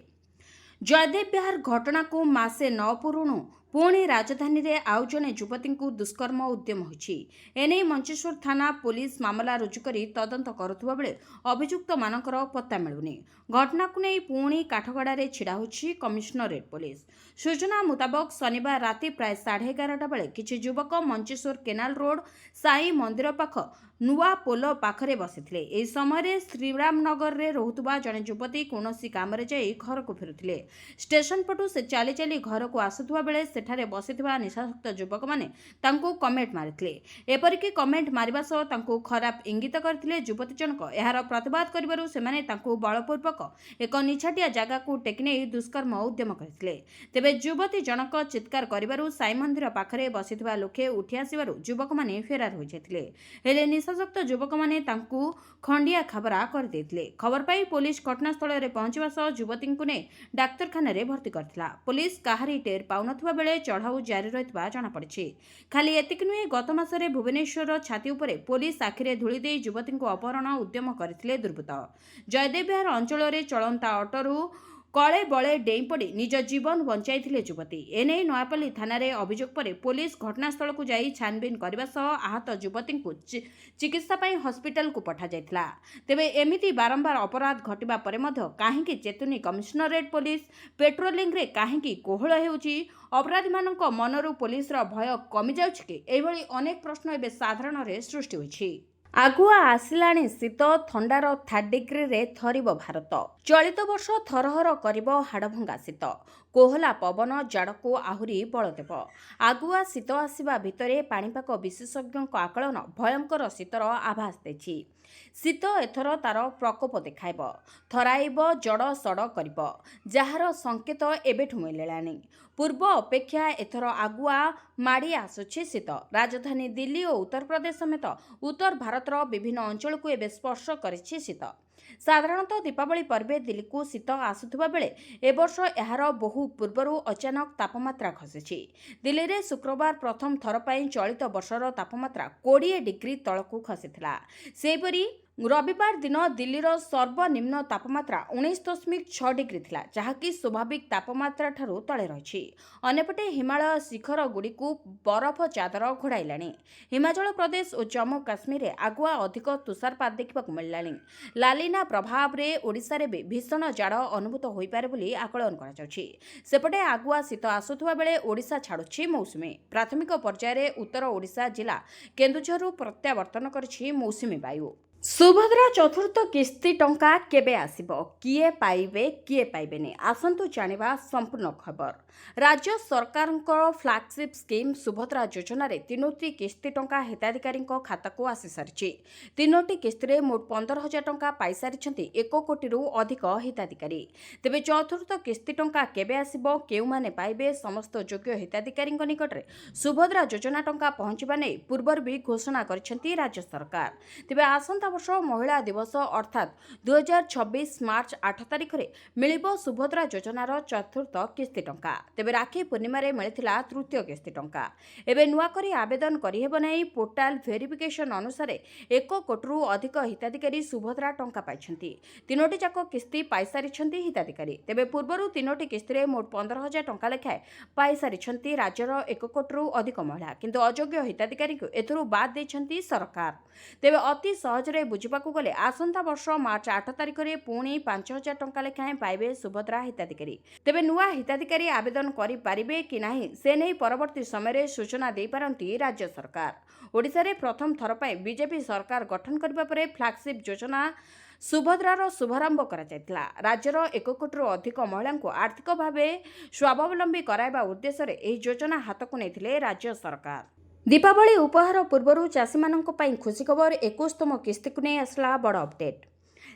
ଜୟଦେବ ବିହାର ଘଟଣାକୁ ମାସେ ନ ପୂରୁଣୁ ପୁଣି ରାଜଧାନୀରେ ଆଉ ଜଣେ ଯୁବତୀଙ୍କୁ ଦୁଷ୍କର୍ମ ଉଦ୍ୟମ ହୋଇଛି। ଏନେଇ ମଞ୍ଚେଶ୍ୱର ଥାନା ପୁଲିସ ମାମଲା ରୁଜୁ କରି ତଦନ୍ତ କରୁଥିବା ବେଳେ ଅଭିଯୁକ୍ତମାନଙ୍କର ପତ୍ତା ମିଳୁନି। ଘଟଣାକୁ ନେଇ ପୁଣି କାଠଗଡ଼ାରେ ଛିଡ଼ା ହୋଇଛି କମିଶନରେଟ୍ ପୁଲିସ। ସୂଚନା ମୁତାବକ ଶନିବାର ରାତି ପ୍ରାୟ 11:30 ବେଳେ କିଛି ଯୁବକ ମଞ୍ଚେଶ୍ୱର କେନାଲ ରୋଡ୍ ସାଇ ମନ୍ଦିର ପାଖ ନୂଆ ପୋଲ ପାଖରେ ବସିଥିଲେ। ଏହି ସମୟରେ ଶ୍ରୀରାମନଗରରେ ରହୁଥିବା ଜଣେ ଯୁବତୀ କୌଣସି କାମରେ ଯାଇ ଘରକୁ ଫେରୁଥିଲେ। ଷ୍ଟେସନ ପଟୁ ସେ ଚାଲି ଚାଲି ଘରକୁ ଆସୁଥିବା ବେଳେ ସେଠାରେ ବସିଥିବା ନିଶାସକ୍ତ ଯୁବକମାନେ ତାଙ୍କୁ କମେଣ୍ଟ ମାରିଥିଲେ। ଏପରିକି କମେଣ୍ଟ ମାରିବା ସହ ତାଙ୍କୁ ଖରାପ ଇଙ୍ଗିତ କରିଥିଲେ। ଯୁବତୀ ଜଣକ ଏହାର ପ୍ରତିବାଦ କରିବାରୁ ସେମାନେ ତାଙ୍କୁ ବଳପୂର୍ବକ ଏକ ନିଛାଟିଆ ଜାଗାକୁ ଟେକି ନେଇ ଦୁଷ୍କର୍ମ ଉଦ୍ୟମ କରିଥିଲେ। ତେବେ ଯୁବତୀ ଜଣକ ଚିତ୍କାର କରିବାରୁ ସାଇ ମନ୍ଦିର ପାଖରେ ବସିଥିବା ଲୋକେ ଉଠି ଆସିବାରୁ ଯୁବକମାନେ ଫେରାର ହୋଇଯାଇଥିଲେ। ହେଲେ ନିଶାସକ୍ତ ଯୁବକମାନେ ତାଙ୍କୁ ଖଣ୍ଡିଆ ଖାବରା କରିଦେଇଥିଲେ। ଖବର ପାଇ ପୋଲିସ ଘଟଣାସ୍ଥଳରେ ପହଞ୍ଚିବା ସହ ଯୁବତୀଙ୍କୁ ନେଇ ଡାକ୍ତରଖାନାରେ ଭର୍ତ୍ତି କରିଥିଲା। ପୋଲିସ କାହାରି ଟେର୍ ପାଉନଥିବା ବେଳେ ଚଢ଼ାଉ ଜାରି ରହିଥିବା ଜଣାପଡ଼ିଛି। ଖାଲି ଏତିକି ନୁହେଁ, ଗତ ମାସରେ ଭୁବନେଶ୍ୱରର ଛାତି ଉପରେ ପୋଲିସ ଆଖିରେ ଧୂଳି ଦେଇ ଯୁବତୀଙ୍କୁ ଅପହରଣ ଉଦ୍ୟମ କରିଥିଲେ ଦୁର୍ବୃତ୍ତ। ଜୟଦେବ ବିହାର ଅଞ୍ଚଳରେ ଚଳନ୍ତା ଅଟୋରୁ कले बले डेई पड़ी निज जीवन बंचाई युवती एने नयापल्ली थाना अभियोग पर पुलिस घटनास्थल को जाई छानबीन करने आहत युवती को चिकित्सा हस्पिटाल को पठा जाइथिला। तेबे एमिति बारंबार अपराध घटिबा परे मध्य काहेकि चेतुनी कमिशनरेट पुलिस पेट्रोलिंग रे काहेकि कोहल हेउची अपराधी मानक मनरु पुलिस रो भय कमी जाउछि कि एभली अनेक प्रश्न एबे साधारण रे सृष्टि होइछि। आगुआ आसिलाणी शीत थंडार 3rd डिग्री रे थरिब भारत। चलित वर्ष थरहर करिब हाड़भंगा शीत। कोहला पवन जाड़को आहुरी बल देव। आगुआ शीत आसिबा भितरे पाणीपाग विशेषज्ञ आकलन भयंकर शीतर आभास देछि। शीत एथर तार प्रकोप देखाइब, थराइब, जड़ सड़ करिब, जार संकेत एबेठु मिलिलानी। पूर्व अपेक्षा एथर आगुआ माड़ी आसुछि शीत। राजधानी दिल्ली और उत्तर प्रदेश समेत उत्तर भारतर विभिन्न अंचल को एबे स्पर्श करिछि शीत। साधारणतः दीपावली पर्वे दिल्ली को शीत आसुथुबा बेले एवर्ष एहार बहु पूर्वरु अचानक तापमात्रा खसिछि। दिल्ली रे शुक्रवार प्रथम थर पई चलित वर्षर तापमात्रा 20 डिग्री तळकु खसिथिला। सेपरी रविवार दिन दिल्लीर सर्वनिम्न तापमात्रा 19.6 डिग्री थिला, जहाँकि स्वाभाविक तापमात्रा ठारू तले रहिछि। अन्यपटे हिमालय शिखर गुड़िकु बरफ चादर घोड़ाइलाणी। हिमाचल प्रदेश और जम्मू काश्मीर में आगुआ अधिक तुषारपात देखा मिललानी। लालिना प्रभाव रे ओडिशा रे भी भीषण जाड़ अनुभूत हो पारे बोली आकलन करा जाउछि। सेपटे आगुआ शीत आसुथुबा बेले ओडिशा छाड़ुछि मौसुमी। प्राथमिक पर्यायर उत्तर ओडिशा जिला केन्दुझरु प्रत्यावर्तन करिछि मौसुमी वायु। सुभद्रा चतुर्थ किस्ती टंका केबे आसिबो, किए पाइबे किए पाइबेनी, आसंतु जानिबा संपूर्ण खबर। राज्य सरकार फ्लैगशिप स्कीम सुभद्रा योजना रे 3टी किस्ती टंका हिताधिकारी खाता को आसी सारिछि। 3टी किस्ती रे मोट 15,000 टंका पाई सारिछंती 1 कोटी रु अधिक हिताधिकारी। तेबे चतुर्थ किस्ती टंका केबे आसिबो, केउ माने पाइबे, समस्त योग्य हिताधिकारी निकट रे सुभद्रा योजना टंका पहुंचबा नै पूर्वर भी घोषणा करिसेंती राज्य सरकार। तेबे आसंता वर्ष महिला दिवस अर्थात 2026 मार्च 8 तारिख रे मिलिबो सुभद्रा योजनार चतुर्थ किस्ती टंका। तेबे राखी पूर्णिमा रे मिलिथिला तृतीय किस्ती टंका। एबे नुआ करी आवेदन करि हेबो नै। पोर्टाल वेरिफिकेशन अनुसार 1 कोटी रु अधिक हिताधिकारी सुभद्रा टंका पाइछंती। 3टी जाक किस्ती पाई सारिछंती हिताधिकारी। तेबे पूर्वरु 3टी किस्ती रे मोट 15,000 टंका लेखाए पाई सारिछंती राज्यर 1 कोटी रु अधिक महिला, किंतु अयोग्य हिताधिकारी को एथुरु बाद दैछंती सरकार। तेबे अति सहज रे बुझिबाकू गले आसंता वर्ष मार्च 8 तारिख रे पुणी 5,000 टंका लेखाएं पाइबे सुभद्रा हिताधिकारी। तेबे नुआ हिताधिकारी आवेदन करि पारिबे कि नाही से नै परवर्ती समय रे सूचना दे पारंती राज्य सरकार। ओडिशा रे प्रथम थर पई बीजेपी सरकार गठन करबा परे फ्लैगशिप योजना सुभद्रार शुभारंभ करा जायतिला। राज्यर 1 कोटी रु अधिक महिला को आर्थिक भावे स्वावलंबी कराइबा उद्देश्य रे एही योजना हातକୁ नेथिले राज्य सरकार। दीपावली उपहार पूर्व चाषी मानक पई खुशी खबर। 21तम किस्ती को नहीं आसला बड़ अपडेट।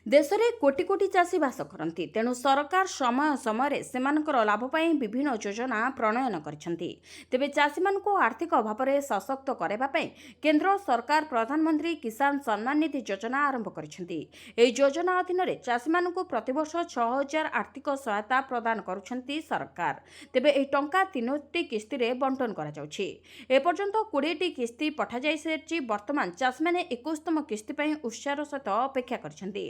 देश में कोटी कोटी चाषी बास करती, तेणु सरकार समय समय सेमानकर लाभ पाई विभिन्न योजना प्रणयन करछंती। तेबे चाषी मानक आर्थिक अभाव में सशक्त कराइबा पई केंद्र सरकार प्रधानमंत्री किसान सम्मान निधि योजना आरंभ करछंती। एही योजना अधीन रे चाषी मानक प्रतिवर्ष 6,000 आर्थिक सहायता प्रदान करुछंती सरकार। तेबे एही टंका 3टी किस्ती रे बंटन करा जाउछि। ए पर्यंत 20टी किस्ती पठा जाई सारिछि। वर्तमान चाषी माने 21तम किस्ती पई उत्साहर सहित अपेक्षा करछंती।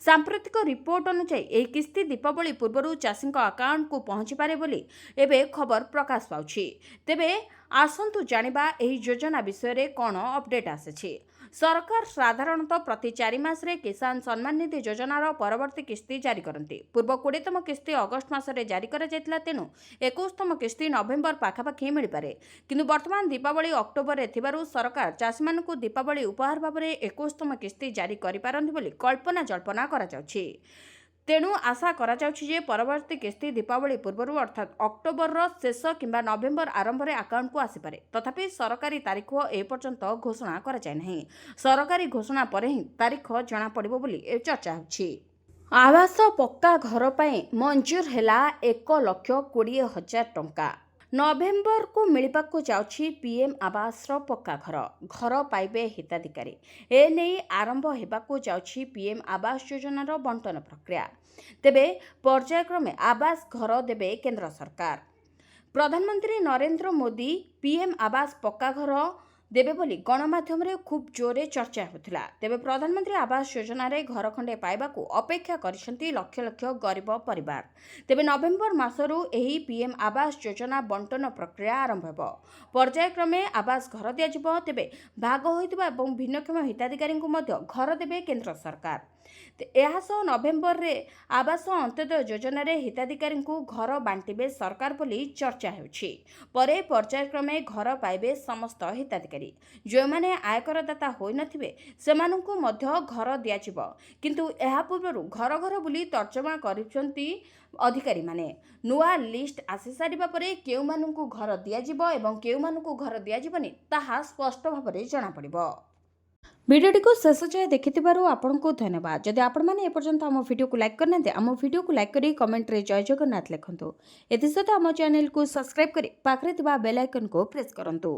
सांप्रतिक रिपोर्ट अनुसार यह किस्ती दीपावली पूर्व चाषी अकाउंट को पहुंची पारे बोली एबे खबर प्रकाश पाउछि। तेबे आसंतु जानिबा एही योजना विषय रे कोन अपडेट आसेछि। सरकार साधारणतः प्रति 4 मास रे किसान सम्मान निधि योजनार परवर्ती किस्ती जारी करती। पूर्व 20तम किस्ती अगस्त मासरे जारी करा जायतिला, तेणु 21तम किस्ती नवेम्बर पाखापाखि मिल पारे। किंतु वर्तमान दीपावली अक्टोबर रे थिबारु सरकार चाषी मानकु दीपावली उपहार भाव में 21तम किस्ती जारी करि पारंती बोली कल्पना जल्पना करा जाउछि। तेणु आशा करा जाउछि जे परवर्ती किस्ती दीपावली पूर्व अर्थात अक्टोबर शेष किंबा नवेम्बर आरंभ रे अकाउंट को आसी पारे। तथापि सरकारी तारीख ए पर्यंत घोषणा करा जाय नाही। सरकारी घोषणा परे ही तारीख जना पड़िबो बोली चर्चा होछि। आवास पक्का घर पई मंजूर हेला 1,20,000 टंका। नवेम्बर को मिलवाकू जाउछि पीएम आवास रो पक्का घर पाइबे हिताधिकारी। ए नै आरंभ हेबाकू जाउछि पीएम आवास योजनार बंटन प्रक्रिया। तेबे पर्यायक्रमे आवास घर देबे केंद्र सरकार। प्रधानमंत्री नरेंद्र मोदी पीएम आवास पक्का घर ଦେବେ ବୋଲି ଗଣମାଧ୍ୟମରେ ଖୁବ୍ ଜୋରରେ ଚର୍ଚ୍ଚା ହେଉଥିଲା। ତେବେ ପ୍ରଧାନମନ୍ତ୍ରୀ ଆବାସ ଯୋଜନାରେ ଘର ଖଣ୍ଡେ ପାଇବାକୁ ଅପେକ୍ଷା କରିଛନ୍ତି ଲକ୍ଷ ଲକ୍ଷ ଗରିବ ପରିବାର। ତେବେ ନଭେମ୍ବର ମାସରୁ ଏହି ପିଏମ୍ ଆବାସ ଯୋଜନା ବଣ୍ଟନ ପ୍ରକ୍ରିୟା ଆରମ୍ଭ ହେବ। ପର୍ଯ୍ୟାୟକ୍ରମେ ଆବାସ ଘର ଦିଆଯିବ। ତେବେ ଭାଗ ହୋଇଥିବା ଏବଂ ଭିନ୍ନକ୍ଷମ ହିତାଧିକାରୀଙ୍କୁ ମଧ୍ୟ ଘର ଦେବେ କେନ୍ଦ୍ର ସରକାର। ଏହାସହ ନଭେମ୍ବରରେ ଆବାସ ଅନ୍ତ୍ୟୋଦୟ ଯୋଜନାରେ ହିତାଧିକାରୀଙ୍କୁ ଘର ବାଣ୍ଟିବେ ସରକାର ବୋଲି ଚର୍ଚ୍ଚା ହେଉଛି। ପରେ ପର୍ଯ୍ୟାୟକ୍ରମେ ଘର ପାଇବେ ସମସ୍ତ ହିତାଧିକାରୀ। ଯେଉଁମାନେ ଆୟକରଦାତା ହୋଇନଥିବେ ସେମାନଙ୍କୁ ମଧ୍ୟ ଘର ଦିଆଯିବ। କିନ୍ତୁ ଏହା ପୂର୍ବରୁ ଘର ଘର ବୁଲି ତର୍ଜମା କରିଛନ୍ତି ଅଧିକାରୀମାନେ। ନୂଆ ଲିଷ୍ଟ ଆସିସାରିବା ପରେ କେଉଁମାନଙ୍କୁ ଘର ଦିଆଯିବ ଏବଂ କେଉଁମାନଙ୍କୁ ଘର ଦିଆଯିବନି ତାହା ସ୍ପଷ୍ଟ ଭାବରେ ଜଣାପଡ଼ିବ। ଭିଡ଼ିଓଟିକୁ ଶେଷ ଯାଏ ଦେଖିଥିବାରୁ ଆପଣଙ୍କୁ ଧନ୍ୟବାଦ। ଯଦି ଆପଣମାନେ ଏପର୍ଯ୍ୟନ୍ତ ଆମ ଭିଡ଼ିଓକୁ ଲାଇକ୍ କରିନାହାନ୍ତି, ଆମ ଭିଡ଼ିଓକୁ ଲାଇକ୍ କରି କମେଣ୍ଟରେ ଜୟ ଜଗନ୍ନାଥ ଲେଖନ୍ତୁ। ଏଥିସହିତ ଆମ ଚ୍ୟାନେଲକୁ ସବସ୍କ୍ରାଇବ୍ କରି ପାଖରେ ଥିବା ବେଲ୍ ଆଇକନକୁ ପ୍ରେସ୍ କରନ୍ତୁ।